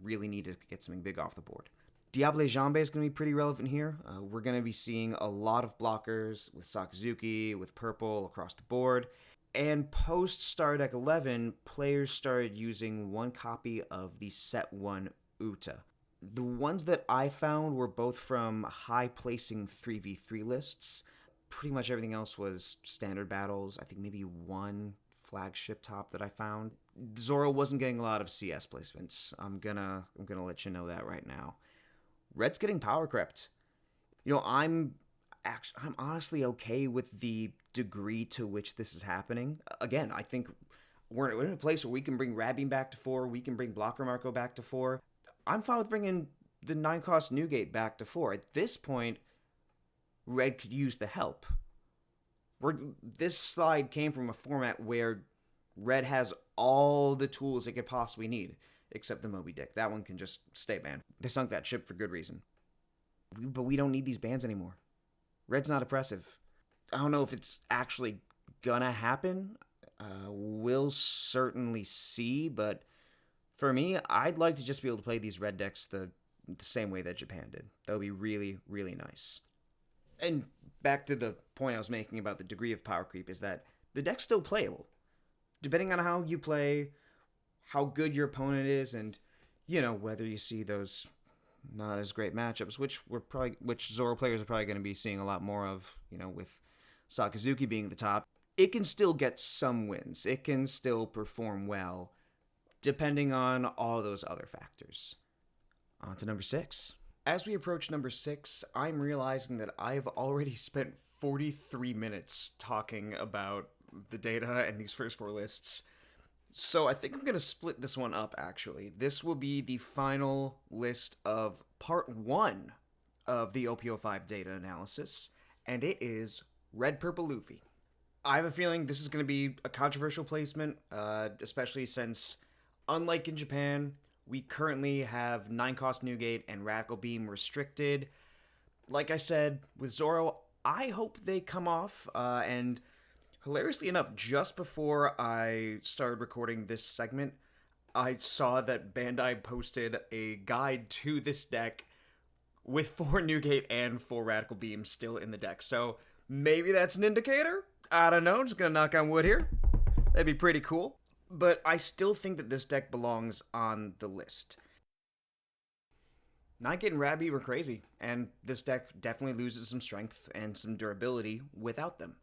really need to get something big off the board. Diable Jambe is going to be pretty relevant here. We're going to be seeing a lot of blockers with Sakazuki, with purple across the board. And post Star Deck 11, players started using 1 copy of the Set 1 Uta. The ones that I found were both from high-placing 3v3 lists. Pretty much everything else was standard battles. I think maybe 1 flagship top that I found. Zoro wasn't getting a lot of CS placements. I'm gonna let you know that right now. Red's getting power crept. I'm honestly okay with the degree to which this is happening. Again, I think we're in a place where we can bring Radbeam back to 4, we can bring Blocker Marco back to 4. I'm fine with bringing the 9-cost Newgate back to 4. At this point, Red could use the help. This slide came from a format where Red has all the tools it could possibly need, except the Moby Dick. That one can just stay banned. They sunk that ship for good reason. But we don't need these bans anymore. Red's not oppressive. I don't know if it's actually gonna happen. We'll certainly see, but for me, I'd like to just be able to play these red decks the same way that Japan did. That would be really, really nice. And back to the point I was making about the degree of power creep is that the deck's still playable. Depending on how you play, how good your opponent is, and, whether you see those not as great matchups, which Zoro players are probably going to be seeing a lot more of, with Sakazuki being the top, it can still get some wins. It can still perform well, depending on all those other factors. On to number 6. As we approach number 6, I'm realizing that I've already spent 43 minutes talking about the data and these first 4 lists. So I think I'm going to split this one up, actually. This will be the final list of part 1 of the OP05 data analysis, and it is Red Purple Luffy. I have a feeling this is going to be a controversial placement, especially since, unlike in Japan, we currently have 9-cost Newgate and Radical Beam restricted. Like I said, with Zoro, I hope they come off, and hilariously enough, just before I started recording this segment, I saw that Bandai posted a guide to this deck with 4 Newgate and 4 Radical Beam still in the deck. So maybe that's an indicator? I don't know, just gonna knock on wood here. That'd be pretty cool. But I still think that this deck belongs on the list. Nightgate and Radby were crazy, and this deck definitely loses some strength and some durability without them.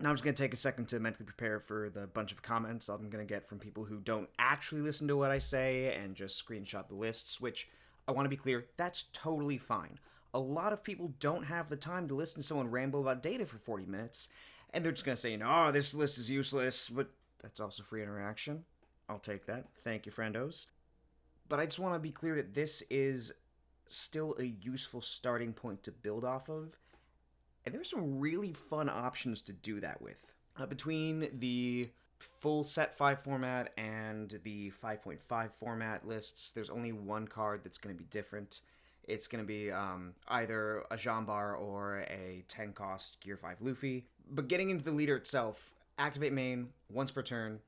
Now I'm just going to take a second to mentally prepare for the bunch of comments I'm going to get from people who don't actually listen to what I say and just screenshot the lists, which I want to be clear, that's totally fine. A lot of people don't have the time to listen to someone ramble about data for 40 minutes, and they're just going to say, no, this list is useless, but that's also free interaction. I'll take that. Thank you, friendos. But I just want to be clear that this is still a useful starting point to build off of, and there's some really fun options to do that with. Between the full set 5 format and the 5.5 format lists, there's only one card that's going to be different. It's going to be either a Jambar or a 10 cost Gear 5 Luffy. But getting into the leader itself, activate main once per turn.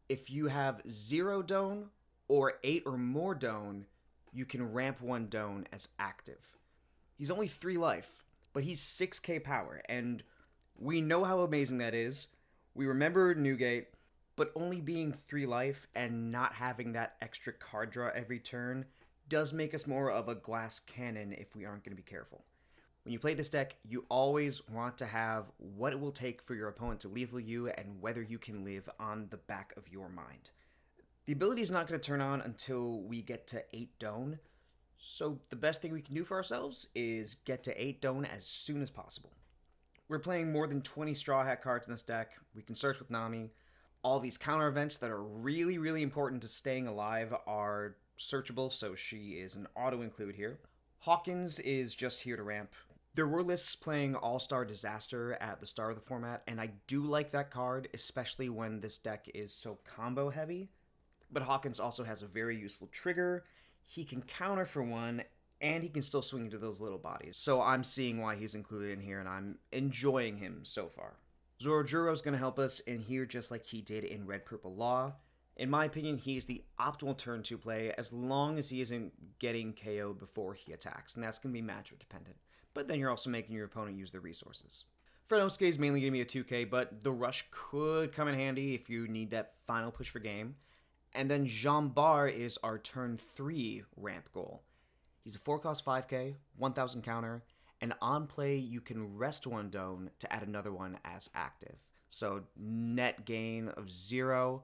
If you have 0 Doan or 8 or more Doan, you can ramp 1 Doan as active. He's only 3 life, but he's 6k power, and we know how amazing that is. We remember Newgate, but only being 3 life and not having that extra card draw every turn does make us more of a glass cannon if we aren't going to be careful. When you play this deck, you always want to have what it will take for your opponent to lethal you and whether you can live on the back of your mind. The ability is not going to turn on until we get to 8 Doan, so the best thing we can do for ourselves is get to 8 Doan as soon as possible. We're playing more than 20 Straw Hat cards in this deck. We can search with Nami. All these counter events that are really, really important to staying alive are searchable, so she is an auto-include here. Hawkins is just here to ramp. There were lists playing All-Star Disaster at the start of the format, and I do like that card, especially when this deck is so combo-heavy. But Hawkins also has a very useful trigger. He can counter for 1, and he can still swing into those little bodies. So I'm seeing why he's included in here, and I'm enjoying him so far. Zorojuro's going to help us in here just like he did in Red Purple Law. In my opinion, he is the optimal turn 2 play as long as he isn't getting KO'd before he attacks, and that's going to be matchup dependent. But then you're also making your opponent use their resources. Frenosuke is mainly going to be a 2k, but the Rush could come in handy if you need that final push for game. And then Jambar is our turn 3 ramp goal. He's a 4-cost 5k, 1000 counter, and on play you can rest 1 Doan to add another one as active. So net gain of 0,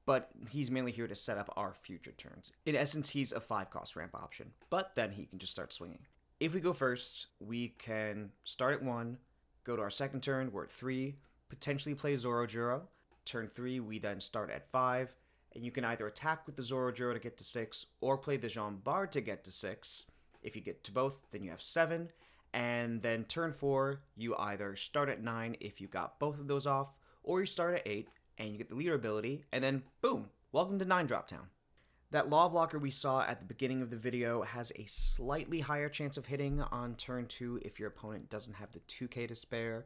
but he's mainly here to set up our future turns. In essence, he's a 5-cost ramp option, but then he can just start swinging. If we go first, we can start at 1, go to our second turn, we're at 3, potentially play Zorojuro. Turn 3, we then start at 5, and you can either attack with the Zorojuro to get to 6, or play the Jambar to get to 6. If you get to both, then you have 7, and then turn 4, you either start at 9 if you got both of those off, or you start at 8, and you get the leader ability, and then boom, welcome to 9 Drop Town. That Law Blocker we saw at the beginning of the video has a slightly higher chance of hitting on turn 2 if your opponent doesn't have the 2k to spare,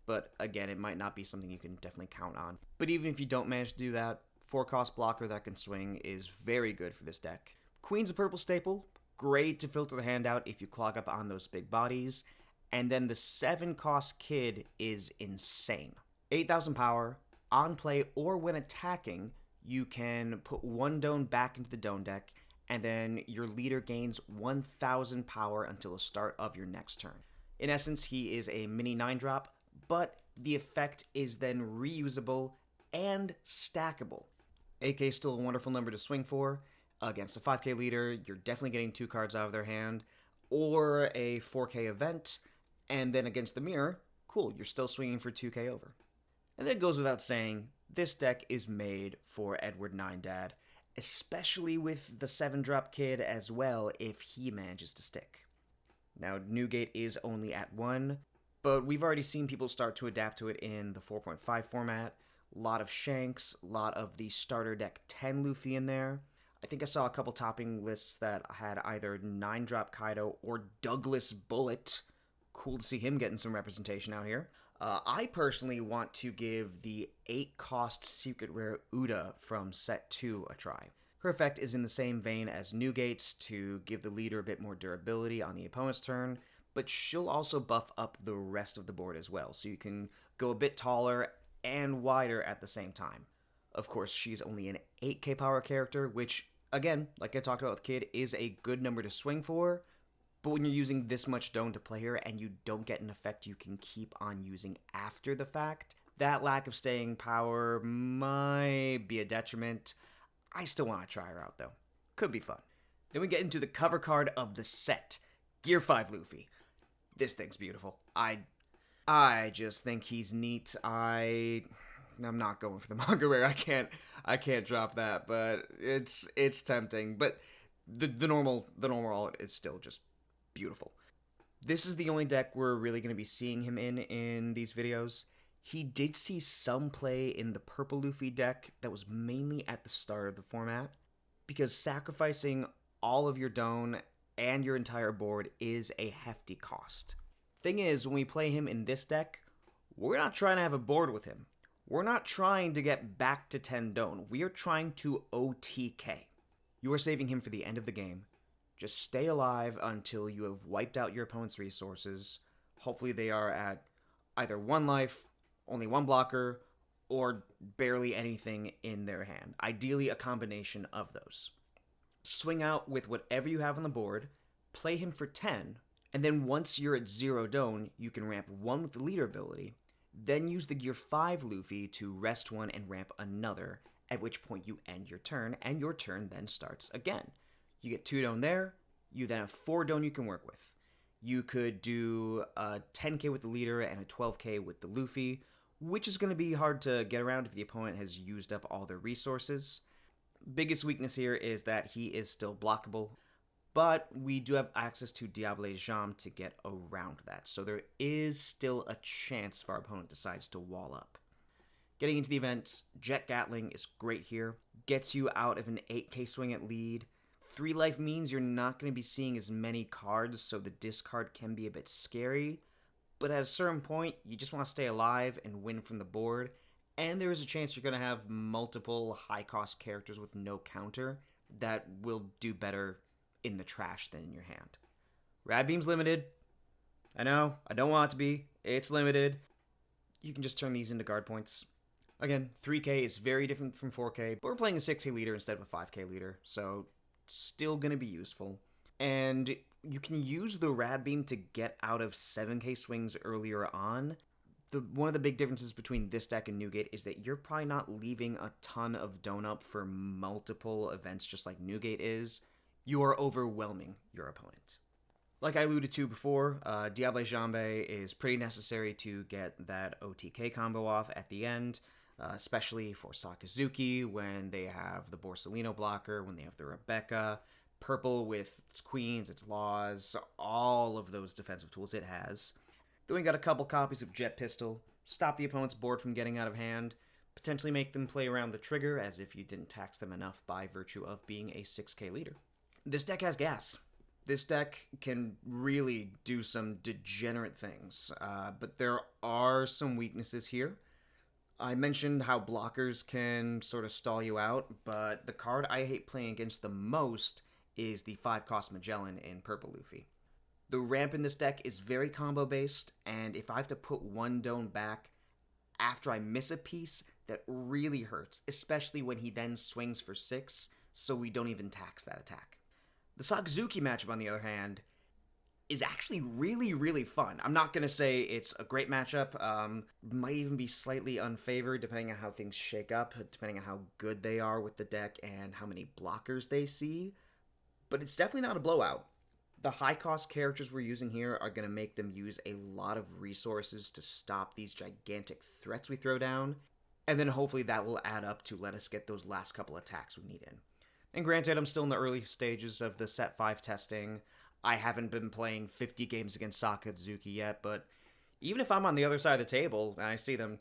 but again, it might not be something you can definitely count on. But even if you don't manage to do that, 4-cost blocker that can swing is very good for this deck. Queen's a purple staple, great to filter the hand out if you clog up on those big bodies, and then the 7-cost Kid is insane. 8,000 power, on play or when attacking, you can put 1 Doan back into the Doan deck, and then your leader gains 1,000 power until the start of your next turn. In essence, he is a mini 9-drop, but the effect is then reusable and stackable. 8k is still a wonderful number to swing for. Against a 5k leader, you're definitely getting 2 cards out of their hand, or a 4k event, and then against the mirror, cool, you're still swinging for 2k over. And that goes without saying, this deck is made for Edward 9dad, especially with the 7-drop Kid as well if he manages to stick. Now, Newgate is only at 1, but we've already seen people start to adapt to it in the 4.5 format. A lot of Shanks, a lot of the starter deck 10 Luffy in there. I think I saw a couple topping lists that had either 9-drop Kaido or Douglas Bullet. Cool to see him getting some representation out here. I personally want to give the 8-cost Secret Rare Uda from Set 2 a try. Her effect is in the same vein as Newgate's to give the leader a bit more durability on the opponent's turn, but she'll also buff up the rest of the board as well, so you can go a bit taller and wider at the same time. Of course, she's only an 8k power character, which, again, like I talked about with Kid, is a good number to swing for, But when you're using this much Dome to play here and you don't get an effect you can keep on using after the fact, that lack of staying power might be a detriment. I still want to try her out though. Could be fun. Then we get into the cover card of the set, Gear 5 Luffy. This thing's beautiful. I just think he's neat. I'm not going for the manga rare. I can't drop that, but it's tempting. But the normal art is still just beautiful. This is the only deck we're really going to be seeing him in these videos. He did see some play in the purple Luffy deck that was mainly at the start of the format, because sacrificing all of your Don and your entire board is a hefty cost. Thing is, when we play him in this deck, we're not trying to have a board with him. We're not trying to get back to 10 Don. We are trying to OTK. You are saving him for the end of the game. Just stay alive until you have wiped out your opponent's resources. Hopefully they are at either 1 life, only 1 blocker, or barely anything in their hand. Ideally, a combination of those. Swing out with whatever you have on the board, play him for 10, and then once you're at 0 Don, you can ramp 1 with the leader ability, then use the Gear 5 Luffy to rest 1 and ramp another, at which point you end your turn, and your turn then starts again. You get 2 Don there, you then have 4 Don you can work with. You could do a 10k with the leader and a 12k with the Luffy, which is going to be hard to get around if the opponent has used up all their resources. Biggest weakness here is that he is still blockable, but we do have access to Diable Jam to get around that, so there is still a chance if our opponent decides to wall up. Getting into the event, Jet Gatling is great here, gets you out of an 8k swing at lead. 3 life means you're not going to be seeing as many cards, so the discard can be a bit scary, but at a certain point, you just want to stay alive and win from the board, and there is a chance you're going to have multiple high-cost characters with no counter that will do better in the trash than in your hand. Rad Beam's limited. I know, I don't want it to be. It's limited. You can just turn these into guard points. Again, 3k is very different from 4k, but we're playing a 6k leader instead of a 5k leader, so still going to be useful. And you can use the Rad Beam to get out of 7k swings earlier on. One of the big differences between this deck and Newgate is that you're probably not leaving a ton of donut for multiple events just like Newgate is. You are overwhelming your opponent. Like I alluded to before, Diable Jambe is pretty necessary to get that OTK combo off at the end, especially for Sakazuki when they have the Borsalino blocker, when they have the Rebecca, purple with its queens, its laws, all of those defensive tools it has. Then we got a couple copies of Jet Pistol, stop the opponent's board from getting out of hand, potentially make them play around the trigger as if you didn't tax them enough by virtue of being a 6k leader. This deck has gas. This deck can really do some degenerate things, but there are some weaknesses here. I mentioned how blockers can sort of stall you out, but the card I hate playing against the most is the 5-cost Magellan in Purple Luffy. The ramp in this deck is very combo-based, and if I have to put 1 Don back after I miss a piece, that really hurts, especially when he then swings for 6, so we don't even tax that attack. The Sakazuki matchup, on the other hand, is actually really, really fun. I'm not going to say it's a great matchup. Might even be slightly unfavored depending on how things shake up, depending on how good they are with the deck and how many blockers they see. But it's definitely not a blowout. The high-cost characters we're using here are going to make them use a lot of resources to stop these gigantic threats we throw down, and then hopefully that will add up to let us get those last couple attacks we need in. And granted, I'm still in the early stages of the Set 5 testing. I haven't been playing 50 games against Sakazuki yet, but even if I'm on the other side of the table and I see them,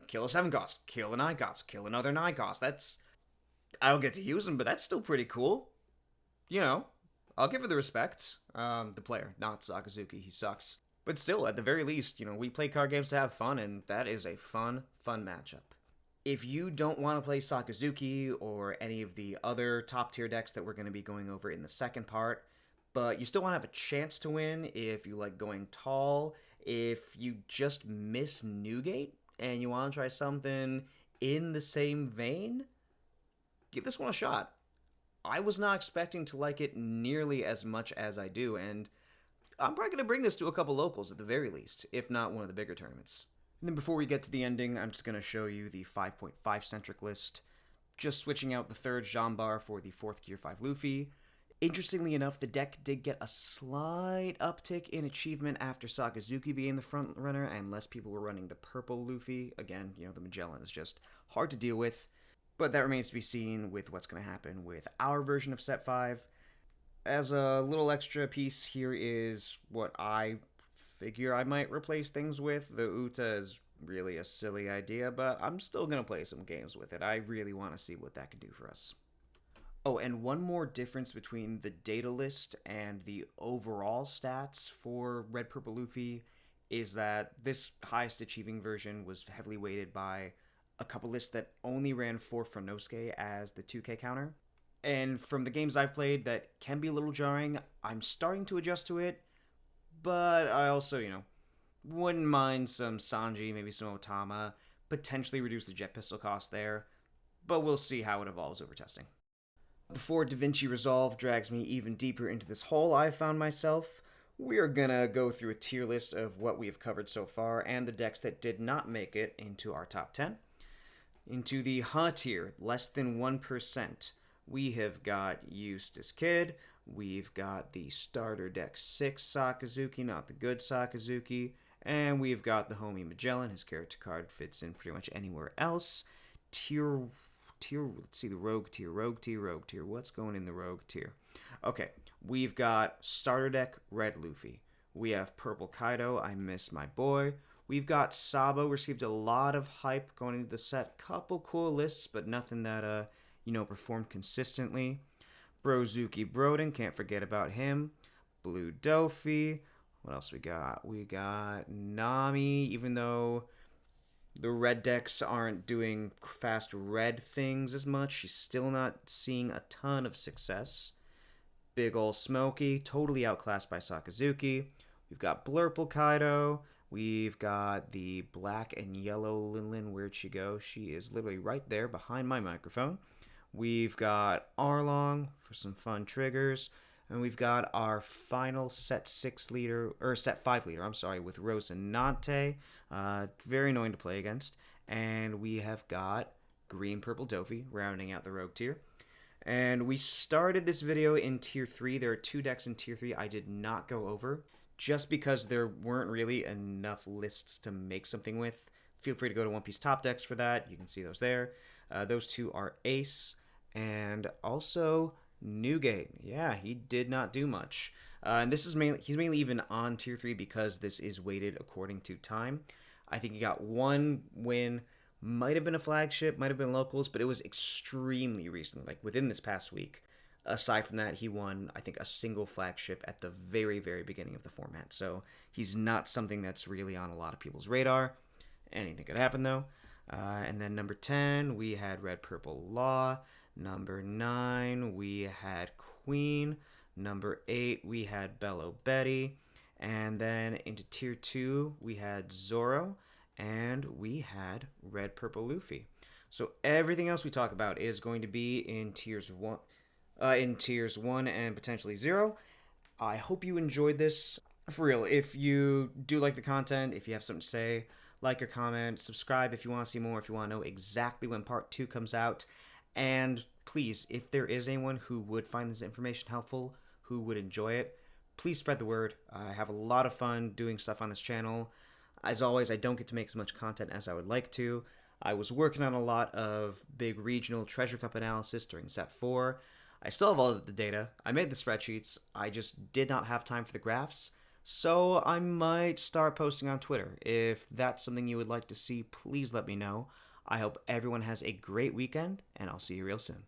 kill a 7-cost, kill a 9-cost, kill another 9-cost, I don't get to use them, but that's still pretty cool. I'll give her the respect. The player, not Sakazuki, he sucks. But still, at the very least, we play card games to have fun, and that is a fun matchup. If you don't want to play Sakazuki or any of the other top-tier decks that we're going to be going over in the second part, but you still want to have a chance to win, if you like going tall, if you just miss Newgate and you want to try something in the same vein, give this one a shot. I was not expecting to like it nearly as much as I do, and I'm probably going to bring this to a couple locals at the very least, if not one of the bigger tournaments. And then before we get to the ending, I'm just going to show you the 5.5 centric list. Just switching out the third Jambar for the fourth Tier 5 Luffy. Interestingly enough, the deck did get a slight uptick in achievement after Sakazuki being the front runner and less people were running the purple Luffy. Again, the Magellan is just hard to deal with. But that remains to be seen with what's going to happen with our version of Set 5. As a little extra piece, here is what I figure I might replace things with. The Uta is really a silly idea, but I'm still going to play some games with it. I really want to see what that can do for us. Oh, and one more difference between the data list and the overall stats for Red Purple Luffy is that this highest achieving version was heavily weighted by a couple lists that only ran 4 Franosuke as the 2K counter. And from the games I've played, that can be a little jarring. I'm starting to adjust to it, but I also, wouldn't mind some Sanji, maybe some Otama, potentially reduce the jet pistol cost there, but we'll see how it evolves over testing. Before Da Vinci Resolve drags me even deeper into this hole I've found myself, we are gonna go through a tier list of what we have covered so far and the decks that did not make it into our top 10. Into the Ha tier, less than 1%, we have got Eustace Kid, we've got the starter deck 6 Sakazuki, not the good Sakazuki, and we've got the homie Magellan. His character card fits in pretty much anywhere else. Let's see, the rogue tier. What's going in the rogue tier? Okay, we've got starter deck red Luffy. We have purple Kaido, I miss my boy. We've got Sabo, received a lot of hype going into the set. Couple cool lists, but nothing that, performed consistently. Brozuki Broden, can't forget about him. Blue Dofi. What else we got? We got Nami, even though the red decks aren't doing fast red things as much, she's still not seeing a ton of success. Big ol' Smokey, totally outclassed by Sakazuki. We've got Blurple Kaido. We've got the black and yellow Linlin. Where'd she go? She is literally right there behind my microphone. We've got Arlong for some fun triggers. And we've got our final set 5 leader, with Rosinante. Very annoying to play against. And we have got Green Purple Dofi rounding out the rogue tier. And we started this video in tier 3. There are 2 decks in tier 3 I did not go over, just because there weren't really enough lists to make something with. Feel free to go to One Piece Top Decks for that. You can see those there. Those 2 are Ace and also Newgate. Yeah, he did not do much. And this is he's mainly even on tier 3 because this is weighted according to time. I think he got 1 win, might have been a flagship, might have been locals, but it was extremely recent, like within this past week. Aside from that, he won, I think, a single flagship at the very, very beginning of the format. So he's not something that's really on a lot of people's radar. Anything could happen, though. And then number 10, we had Red Purple Law. Number 9, we had Queen. Number 8, we had Bello Betty. And then into tier 2, we had Zoro. And we had Red Purple Luffy. So everything else we talk about is going to be in tiers 1 and potentially 0. I hope you enjoyed this. For real, if you do like the content, if you have something to say, like or comment, subscribe if you want to see more, if you want to know exactly when part 2 comes out. And please, if there is anyone who would find this information helpful, who would enjoy it, please spread the word. I have a lot of fun doing stuff on this channel. As always, I don't get to make as much content as I would like to. I was working on a lot of big regional Treasure Cup analysis during Set 4. I still have all of the data. I made the spreadsheets. I just did not have time for the graphs. So I might start posting on Twitter. If that's something you would like to see, please let me know. I hope everyone has a great weekend, and I'll see you real soon.